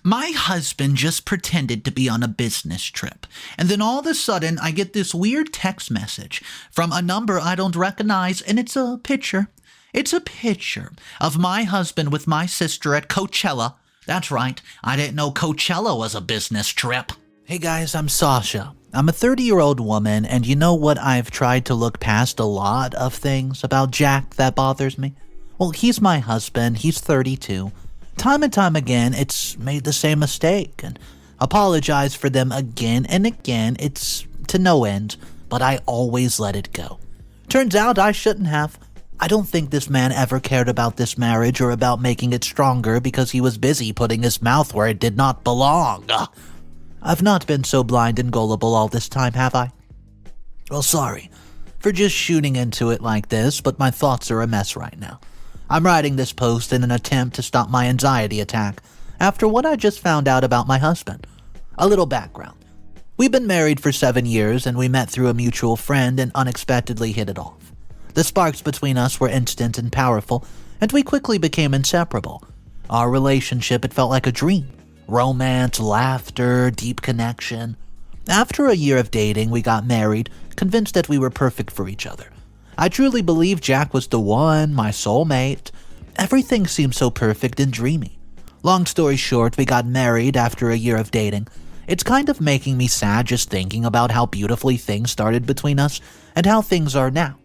My husband just pretended to be on a business trip, and then all of a sudden I get this weird text message from a number I don't recognize, and it's a picture. It's a picture of my husband with my sister at Coachella. That's right, I didn't know Coachella was a business trip. Hey guys, I'm Sasha. I'm a 30-year-old woman, and you know what? I've tried to look past a lot of things about Jack that bothers me. Well, he's my husband. He's 32. Time and time again, it's made the same mistake and apologized for them again and again. It's to no end, but I always let it go. Turns out I shouldn't have. I don't think this man ever cared about this marriage or about making it stronger because he was busy putting his mouth where it did not belong. I've not been so blind and gullible all this time, have I? Well, sorry for just shooting into it like this, but my thoughts are a mess right now. I'm writing this post in an attempt to stop my anxiety attack after what I just found out about my husband. A little background. We've been married for 7 years, and we met through a mutual friend and unexpectedly hit it off. The sparks between us were instant and powerful, and we quickly became inseparable. Our relationship, it felt like a dream. Romance, laughter, deep connection. After a year of dating, we got married, convinced that we were perfect for each other. I truly believed Jack was the one, my soulmate. Everything seemed so perfect and dreamy. Long story short, we got married after a year of dating. It's kind of making me sad just thinking about how beautifully things started between us and how things are now.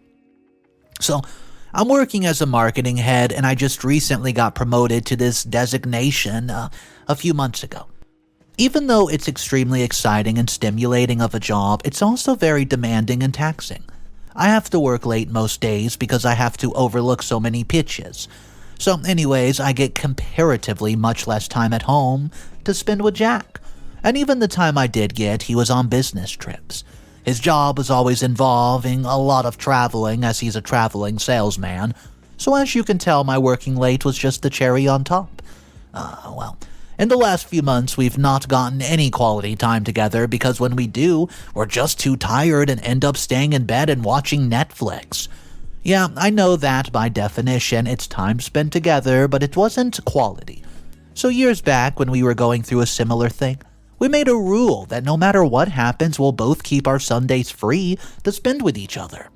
So, I'm working as a marketing head, and I just recently got promoted to this designation a few months ago. Even though it's extremely exciting and stimulating of a job, it's also very demanding and taxing. I have to work late most days because I have to overlook so many pitches. So anyways, I get comparatively much less time at home to spend with Jack. And even the time I did get, he was on business trips. His job was always involving a lot of traveling, as he's a traveling salesman. So as you can tell, my working late was just the cherry on top. In the last few months, we've not gotten any quality time together because when we do, we're just too tired and end up staying in bed and watching Netflix. Yeah, I know that by definition, it's time spent together, but it wasn't quality. So years back, when we were going through a similar thing, we made a rule that no matter what happens, we'll both keep our Sundays free to spend with each other.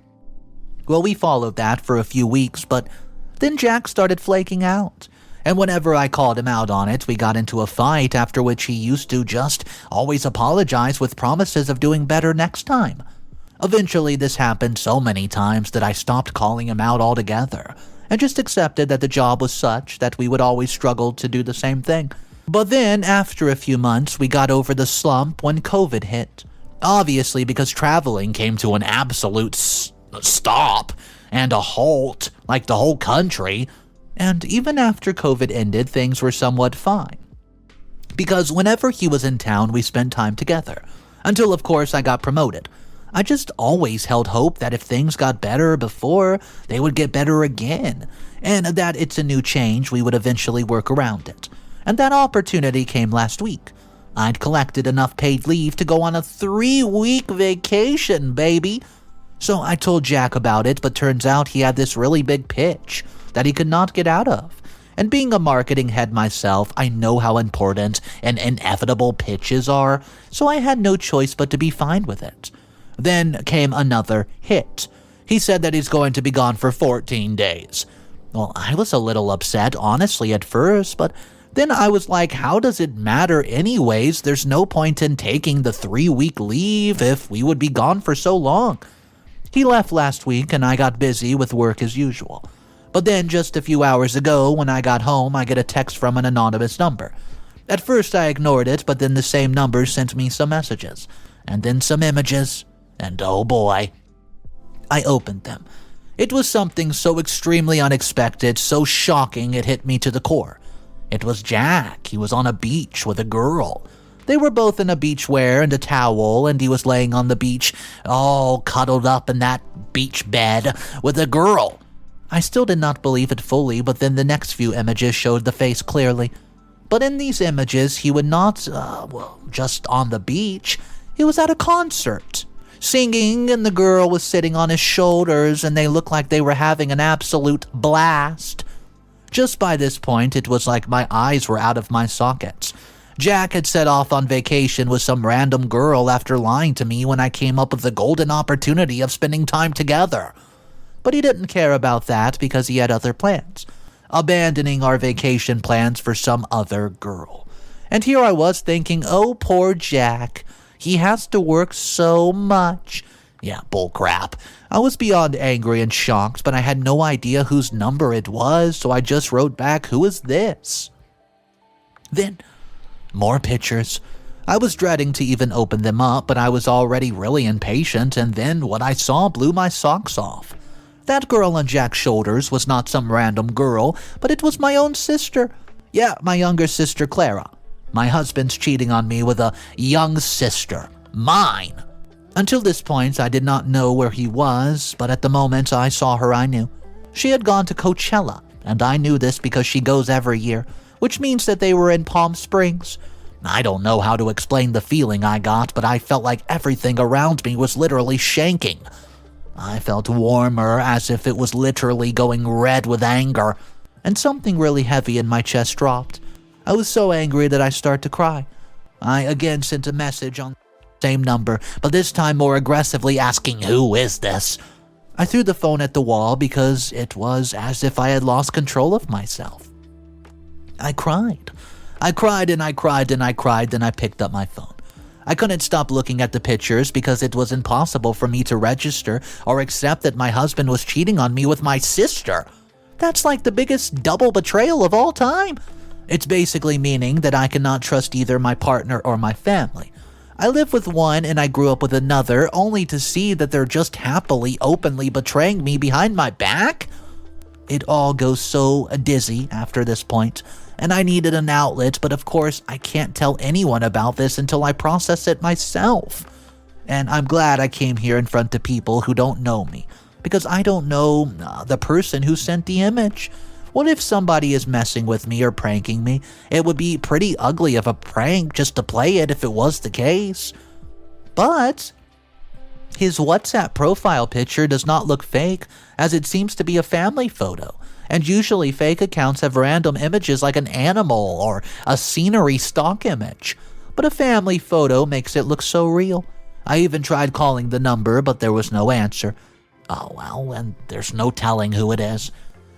Well, we followed that for a few weeks, but then Jack started flaking out. And whenever I called him out on it, we got into a fight, after which he used to just always apologize with promises of doing better next time. Eventually, this happened so many times that I stopped calling him out altogether, and just accepted that the job was such that we would always struggle to do the same thing. But then, after a few months, we got over the slump when COVID hit. Obviously, because traveling came to an absolute stop and a halt, like the whole country. And even after COVID ended, things were somewhat fine. Because whenever he was in town, we spent time together. Until, of course, I got promoted. I just always held hope that if things got better before, they would get better again. And that it's a new change, we would eventually work around it. And that opportunity came last week. I'd collected enough paid leave to go on a 3-week vacation, baby. So I told Jack about it, but turns out he had this really big pitch that he could not get out of. And being a marketing head myself, I know how important and inevitable pitches are, so I had no choice but to be fine with it. Then came another hit. He said that he's going to be gone for 14 days. Well, I was a little upset, honestly, at first, but then I was like, how does it matter anyways? There's no point in taking the 3-week leave if we would be gone for so long. He left last week, and I got busy with work as usual. But then just a few hours ago, when I got home, I get a text from an anonymous number. At first I ignored it, but then the same number sent me some messages, and then some images, and oh boy. I opened them. It was something so extremely unexpected, so shocking it hit me to the core. It was Jack. He was on a beach with a girl. They were both in a beachwear and a towel, and he was laying on the beach, all cuddled up in that beach bed with a girl. I still did not believe it fully, but then the next few images showed the face clearly. But in these images, he would not, just on the beach. He was at a concert, singing, and the girl was sitting on his shoulders, and they looked like they were having an absolute blast. Just by this point, it was like my eyes were out of my sockets. Jack had set off on vacation with some random girl after lying to me when I came up with the golden opportunity of spending time together. But he didn't care about that because he had other plans, abandoning our vacation plans for some other girl. And here I was thinking, oh, poor Jack. He has to work so much. Yeah, bullcrap. I was beyond angry and shocked, but I had no idea whose number it was, so I just wrote back, "Who is this?" Then, more pictures. I was dreading to even open them up, but I was already really impatient, and then what I saw blew my socks off. That girl on Jack's shoulders was not some random girl, but it was my own sister. Yeah, my younger sister, Clara. My husband's cheating on me with a young sister. Mine. Until this point, I did not know where he was, but at the moment I saw her, I knew. She had gone to Coachella, and I knew this because she goes every year, which means that they were in Palm Springs. I don't know how to explain the feeling I got, but I felt like everything around me was literally shaking. I felt warmer, as if it was literally going red with anger, and something really heavy in my chest dropped. I was so angry that I started to cry. I again sent a message on the same number, but this time more aggressively asking, "Who is this?" I threw the phone at the wall because it was as if I had lost control of myself. I cried. I cried and I cried and I cried, then I picked up my phone. I couldn't stop looking at the pictures because it was impossible for me to register or accept that my husband was cheating on me with my sister. That's like the biggest double betrayal of all time. It's basically meaning that I cannot trust either my partner or my family. I live with one and I grew up with another, only to see that they're just happily, openly betraying me behind my back? It all goes so dizzy after this point, and I needed an outlet, but of course I can't tell anyone about this until I process it myself. And I'm glad I came here in front of people who don't know me, because I don't know the person who sent the image. What if somebody is messing with me or pranking me? It would be pretty ugly of a prank just to play it if it was the case. But his WhatsApp profile picture does not look fake, as it seems to be a family photo. And usually fake accounts have random images like an animal or a scenery stock image. But a family photo makes it look so real. I even tried calling the number, but there was no answer. Oh well, and there's no telling who it is.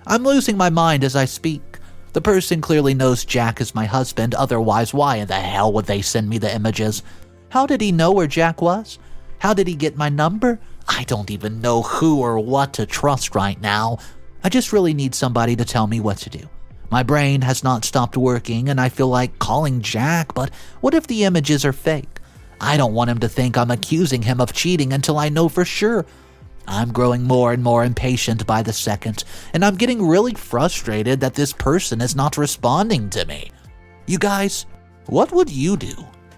I'm losing my mind as I speak. The person clearly knows Jack is my husband, otherwise why in the hell would they send me the images? How did he know where Jack was? How did he get my number? I don't even know who or what to trust right now. I just really need somebody to tell me what to do. My brain has not stopped working and I feel like calling Jack, but what if the images are fake? I don't want him to think I'm accusing him of cheating until I know for sure. I'm growing more and more impatient by the second, and I'm getting really frustrated that this person is not responding to me. You guys, what would you do?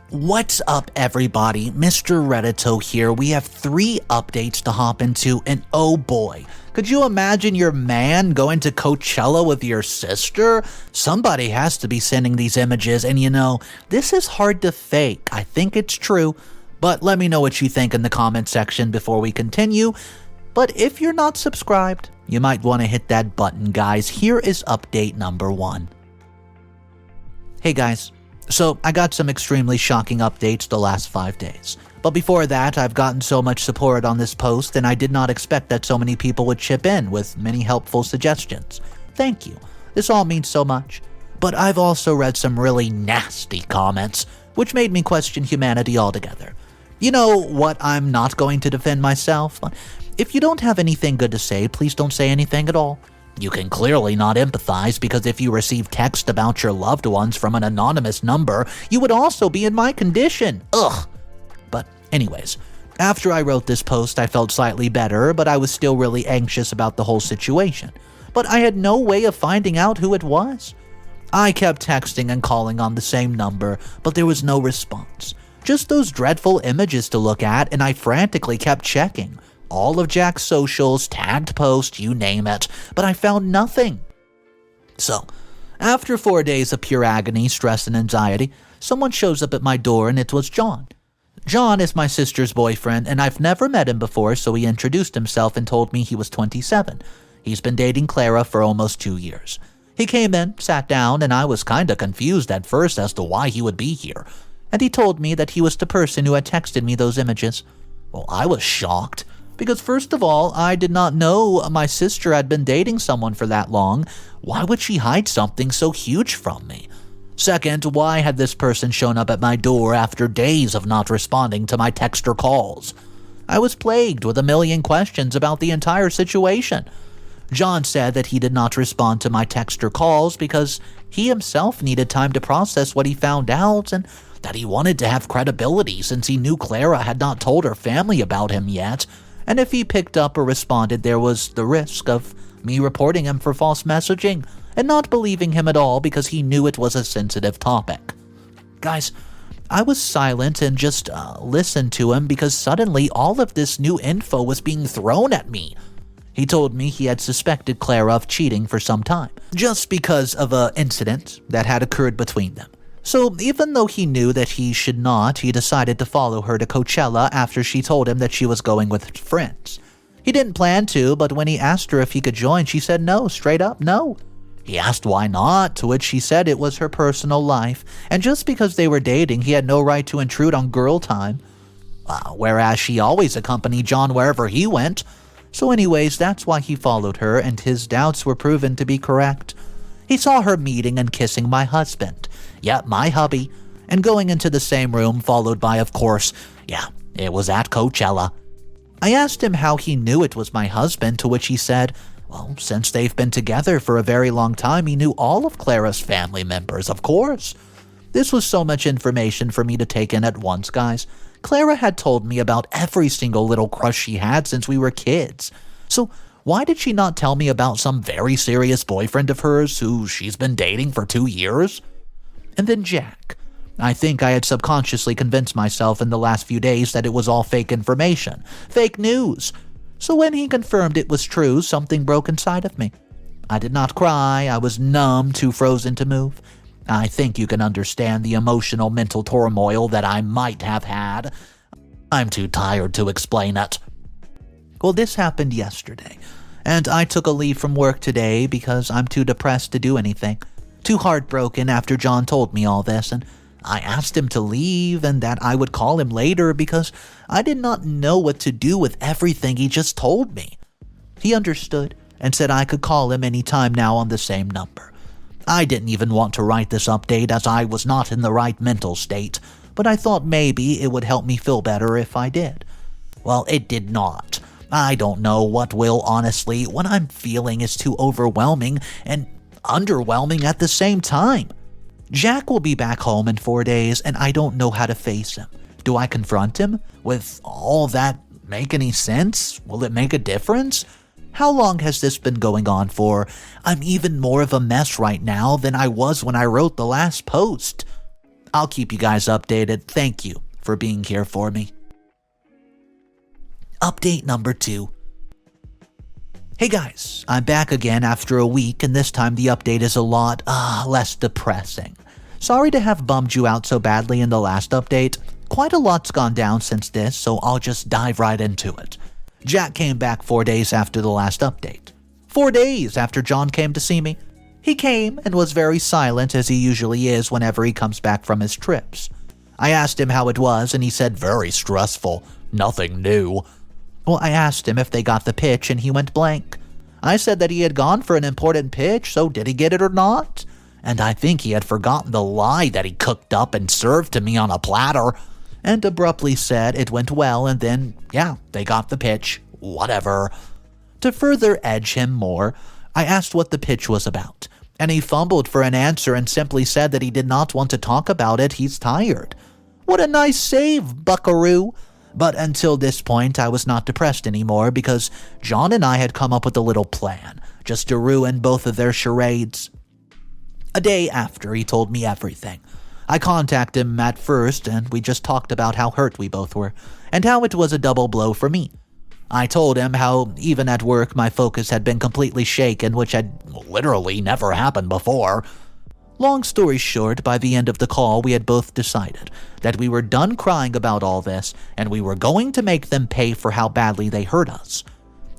What's up, everybody? Mr. Reddito here. We have 3 updates to hop into, and oh boy, could you imagine your man going to Coachella with your sister? Somebody has to be sending these images, and you know, this is hard to fake. I think it's true. But let me know what you think in the comment section before we continue. But if you're not subscribed, you might want to hit that button, guys. Here is update number 1. Hey guys, so I got some extremely shocking updates the last 5 days. But before that, I've gotten so much support on this post, and I did not expect that so many people would chip in with many helpful suggestions. Thank you. This all means so much. But I've also read some really nasty comments, which made me question humanity altogether. You know what, I'm not going to defend myself. If you don't have anything good to say, please don't say anything at all. You can clearly not empathize because if you receive text about your loved ones from an anonymous number, you would also be in my condition. Ugh. But anyways, after I wrote this post, I felt slightly better, but I was still really anxious about the whole situation. But I had no way of finding out who it was. I kept texting and calling on the same number, but there was no response. Just those dreadful images to look at, and I frantically kept checking. All of Jack's socials, tagged posts, you name it, but I found nothing. So, after 4 days of pure agony, stress, and anxiety, someone shows up at my door and it was Jon. Jon is my sister's boyfriend, and I've never met him before, so he introduced himself and told me he was 27. He's been dating Clara for almost 2 years. He came in, sat down, and I was kinda confused at first as to why he would be here. And he told me that he was the person who had texted me those images. Well, I was shocked, because first of all, I did not know my sister had been dating someone for that long. Why would she hide something so huge from me? Second, why had this person shown up at my door after days of not responding to my text or calls? I was plagued with a million questions about the entire situation. Jon said that he did not respond to my text or calls because he himself needed time to process what he found out, and that he wanted to have credibility since he knew Clara had not told her family about him yet, and if he picked up or responded, there was the risk of me reporting him for false messaging and not believing him at all because he knew it was a sensitive topic. Guys, I was silent and just listened to him because suddenly all of this new info was being thrown at me. He told me he had suspected Clara of cheating for some time, just because of an incident that had occurred between them. So even though he knew that he should not, he decided to follow her to Coachella after she told him that she was going with friends. He didn't plan to, but when he asked her if he could join, she said no, straight up no. He asked why not, to which she said it was her personal life, and just because they were dating, he had no right to intrude on girl time. Whereas she always accompanied Jon wherever he went. So anyways, that's why he followed her, and his doubts were proven to be correct. He saw her meeting and kissing my husband. Yeah, my hubby. And going into the same room, followed by, of course, it was at Coachella. I asked him how he knew it was my husband, to which he said, well, since they've been together for a very long time, he knew all of Clara's family members, of course. This was so much information for me to take in at once, guys. Clara had told me about every single little crush she had since we were kids. So why did she not tell me about some very serious boyfriend of hers who she's been dating for 2 years? And then Jack. I think I had subconsciously convinced myself in the last few days that it was all fake information, fake news. So when he confirmed it was true, something broke inside of me. I did not cry, I was numb, too frozen to move. I think you can understand the emotional mental turmoil that I might have had. I'm too tired to explain it. Well, this happened yesterday, and I took a leave from work today because I'm too depressed to do anything. Too heartbroken after Jon told me all this, and I asked him to leave and that I would call him later because I did not know what to do with everything he just told me. He understood and said I could call him any time now on the same number. I didn't even want to write this update as I was not in the right mental state, but I thought maybe it would help me feel better if I did. Well, it did not. I don't know what will, honestly. What I'm feeling is too overwhelming and underwhelming at the same time. Jack will be back home in 4 days, and I don't know how to face him. Do I confront him? With all that make any sense? Will it make a difference? How long has this been going on for? I'm even more of a mess right now than I was when I wrote the last post. I'll keep you guys updated. Thank you for being here for me. Update number 2. Hey guys, I'm back again after a week, and this time the update is a lot less depressing. Sorry to have bummed you out so badly in the last update. Quite a lot's gone down since this, so I'll just dive right into it. Jack came back 4 days after the last update. 4 days after Jon came to see me. He came and was very silent as he usually is whenever he comes back from his trips. I asked him how it was, and he said very stressful, nothing new. Well, I asked him if they got the pitch, and he went blank. I said that he had gone for an important pitch, so did he get it or not? And I think he had forgotten the lie that he cooked up and served to me on a platter, and abruptly said it went well, and then, they got the pitch, whatever. To further edge him more, I asked what the pitch was about, and he fumbled for an answer and simply said that he did not want to talk about it, he's tired. What a nice save, buckaroo! But until this point, I was not depressed anymore because Jon and I had come up with a little plan, just to ruin both of their charades. A day after, he told me everything. I contacted him at first, and we just talked about how hurt we both were, and how it was a double blow for me. I told him how, even at work, my focus had been completely shaken, which had literally never happened before. Long story short, by the end of the call, we had both decided that we were done crying about all this, and we were going to make them pay for how badly they hurt us.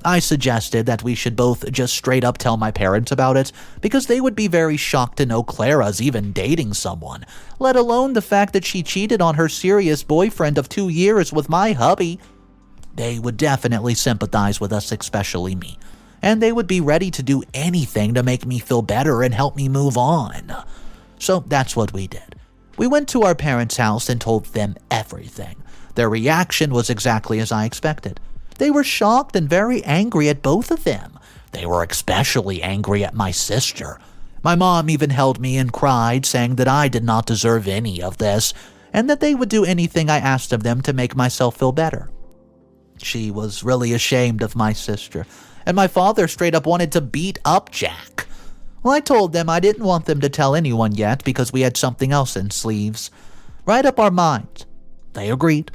I suggested that we should both just straight up tell my parents about it, because they would be very shocked to know Clara's even dating someone, let alone the fact that she cheated on her serious boyfriend of 2 years with my hubby. They would definitely sympathize with us, especially me, and they would be ready to do anything to make me feel better and help me move on. So that's what we did. We went to our parents' house and told them everything. Their reaction was exactly as I expected. They were shocked and very angry at both of them. They were especially angry at my sister. My mom even held me and cried, saying that I did not deserve any of this, and that they would do anything I asked of them to make myself feel better. She was really ashamed of my sister, and my father straight up wanted to beat up Jack. Well, I told them I didn't want them to tell anyone yet because we had something else in sleeves. Right up our minds. They agreed.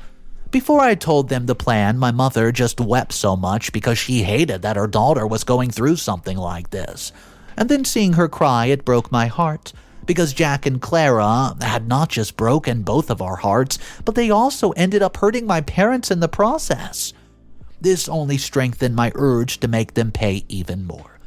Before I told them the plan, my mother just wept so much because she hated that her daughter was going through something like this. And then seeing her cry, it broke my heart, because Jack and Clara had not just broken both of our hearts, but they also ended up hurting my parents in the process. This only strengthened my urge to make them pay even more.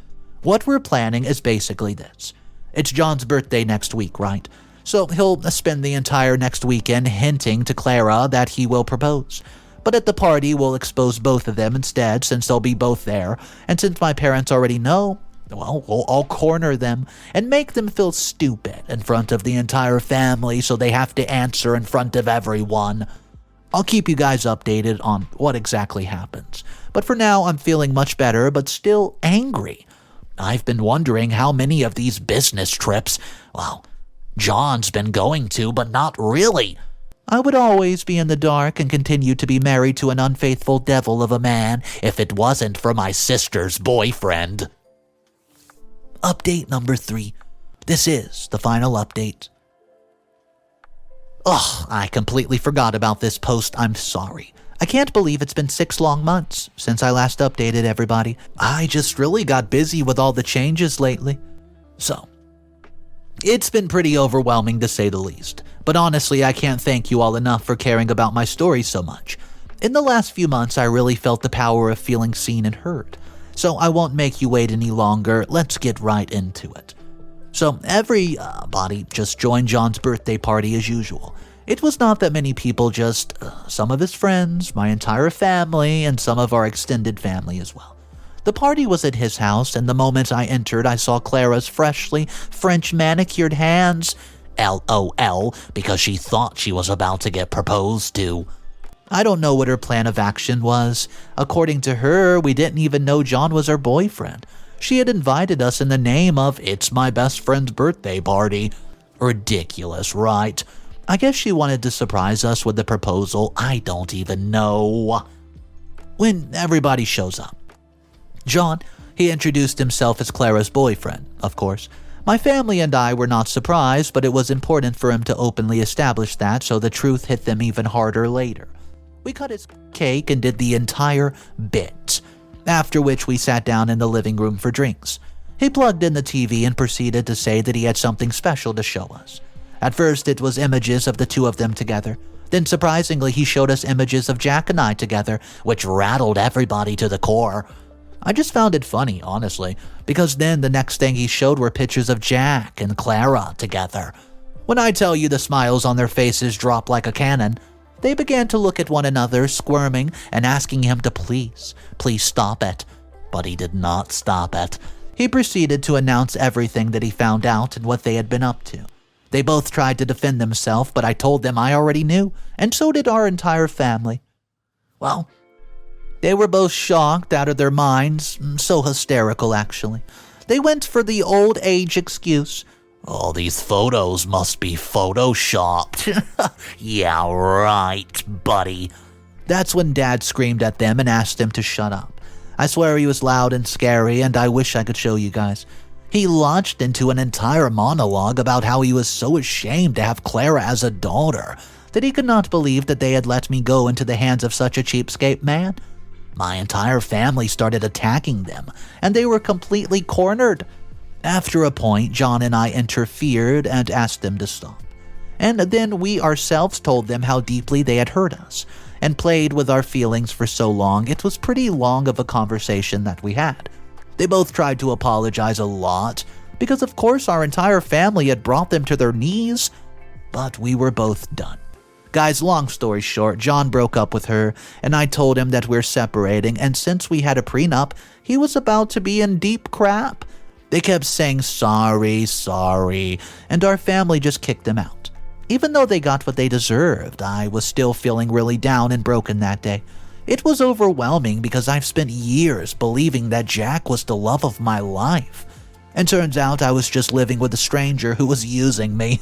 What we're planning is basically this. It's John's birthday next week, right? So he'll spend the entire next weekend hinting to Clara that he will propose. But at the party, we'll expose both of them instead, since they'll be both there. And since my parents already know, well, we'll all corner them and make them feel stupid in front of the entire family so they have to answer in front of everyone. I'll keep you guys updated on what exactly happens. But for now, I'm feeling much better, but still angry. I've been wondering how many of these business trips, well, John's been going to, but not really. I would always be in the dark and continue to be married to an unfaithful devil of a man if it wasn't for my sister's boyfriend. Update number 3. This is the final update. I completely forgot about this post. I'm sorry. I can't believe it's been 6 long months since I last updated everybody. I just really got busy with all the changes lately. So, it's been pretty overwhelming to say the least. But honestly, I can't thank you all enough for caring about my story so much. In the last few months, I really felt the power of feeling seen and heard. So I won't make you wait any longer. Let's get right into it. So everybody just joined John's birthday party as usual. It was not that many people, just some of his friends, my entire family, and some of our extended family as well. The party was at his house, and the moment I entered, I saw Clara's freshly French manicured hands. LOL, because she thought she was about to get proposed to. I don't know what her plan of action was. According to her, we didn't even know John was her boyfriend. She had invited us in the name of, it's my best friend's birthday party. Ridiculous, right? I guess she wanted to surprise us with the proposal. I don't even know. When everybody shows up, John, he introduced himself as Clara's boyfriend, of course. My family and I were not surprised, but it was important for him to openly establish that, so the truth hit them even harder later. We cut his cake and did the entire bit, after which we sat down in the living room for drinks. He plugged in the TV and proceeded to say that he had something special to show us. At first, it was images of the two of them together. Then, surprisingly, he showed us images of Jack and I together, which rattled everybody to the core. I just found it funny, honestly, because then the next thing he showed were pictures of Jack and Clara together. When I tell you the smiles on their faces dropped like a cannon, they began to look at one another, squirming and asking him to please stop it. But he did not stop it. He proceeded to announce everything that he found out and what they had been up to. They both tried to defend themselves, but I told them I already knew, and so did our entire family. Well, they were both shocked out of their minds, so hysterical actually. They went for the old age excuse. All these photos must be photoshopped. Yeah, right, buddy. That's when Dad screamed at them and asked them to shut up. I swear he was loud and scary, and I wish I could show you guys. He launched into an entire monologue about how he was so ashamed to have Clara as a daughter that he could not believe that they had let me go into the hands of such a cheapskate man. My entire family started attacking them, and they were completely cornered. After a point, John and I interfered and asked them to stop. And then we ourselves told them how deeply they had hurt us, and played with our feelings for so long, it was pretty long of a conversation that we had. They both tried to apologize a lot, because of course our entire family had brought them to their knees, but we were both done. Guys, long story short, Jon broke up with her, and I told him that we're separating, and since we had a prenup, he was about to be in deep crap. They kept saying sorry, and our family just kicked him out. Even though they got what they deserved, I was still feeling really down and broken that day. It was overwhelming because I've spent years believing that Jack was the love of my life. And turns out I was just living with a stranger who was using me.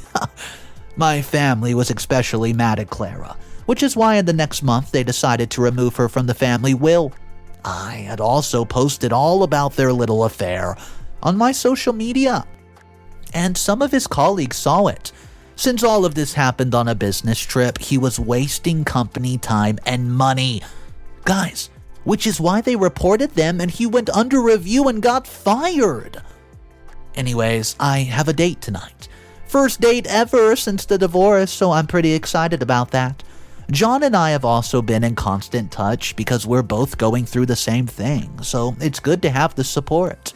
My family was especially mad at Clara, which is why in the next month they decided to remove her from the family will. I had also posted all about their little affair on my social media, and some of his colleagues saw it. Since all of this happened on a business trip, he was wasting company time and money. Guys, which is why they reported them and he went under review and got fired. Anyways, I have a date tonight. First date ever since the divorce, so I'm pretty excited about that. Jon and I have also been in constant touch because we're both going through the same thing, so it's good to have the support.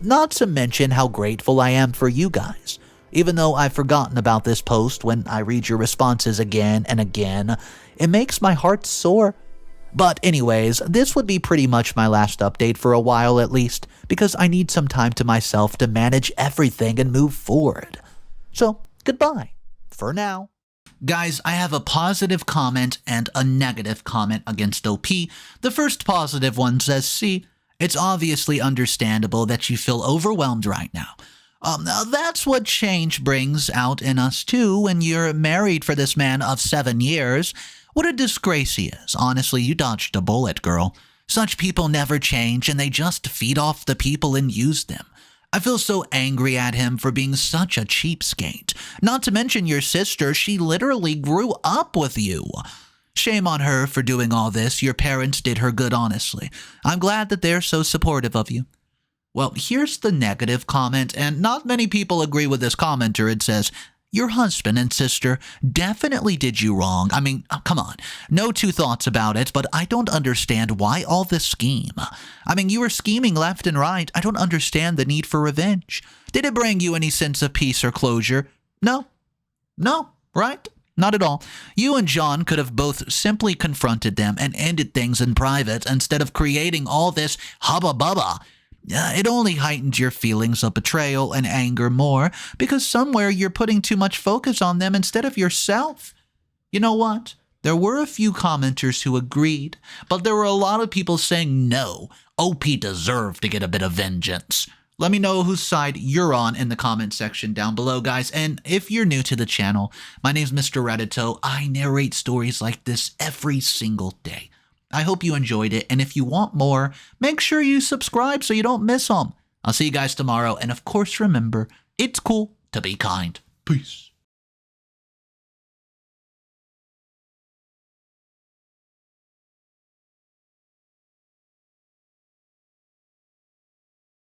Not to mention how grateful I am for you guys. Even though I've forgotten about this post when I read your responses again and again, it makes my heart sore. But anyways, this would be pretty much my last update for a while at least, because I need some time to myself to manage everything and move forward. So, goodbye, for now. Guys, I have a positive comment and a negative comment against OP. The first positive one says, see, it's obviously understandable that you feel overwhelmed right now. That's what change brings out in us too when you're married for this man of 7 years. What a disgrace he is. Honestly, you dodged a bullet, girl. Such people never change and they just feed off the people and use them. I feel so angry at him for being such a cheapskate. Not to mention your sister, she literally grew up with you. Shame on her for doing all this. Your parents did her good, honestly. I'm glad that they're so supportive of you. Well, here's the negative comment, and not many people agree with this commenter. It says, your husband and sister definitely did you wrong. I mean, come on. No two thoughts about it, but I don't understand why all this scheme. I mean, you were scheming left and right. I don't understand the need for revenge. Did it bring you any sense of peace or closure? No, right? Not at all. You and Jon could have both simply confronted them and ended things in private instead of creating all this hubba-bubba. It only heightened your feelings of betrayal and anger more because somewhere you're putting too much focus on them instead of yourself. You know what? There were a few commenters who agreed, but there were a lot of people saying no, OP deserved to get a bit of vengeance. Let me know whose side you're on in the comment section down below, guys. And if you're new to the channel, my name's Mr. Reddito. I narrate stories like this every single day. I hope you enjoyed it, and if you want more, make sure you subscribe so you don't miss them. I'll see you guys tomorrow, and of course remember, it's cool to be kind. Peace.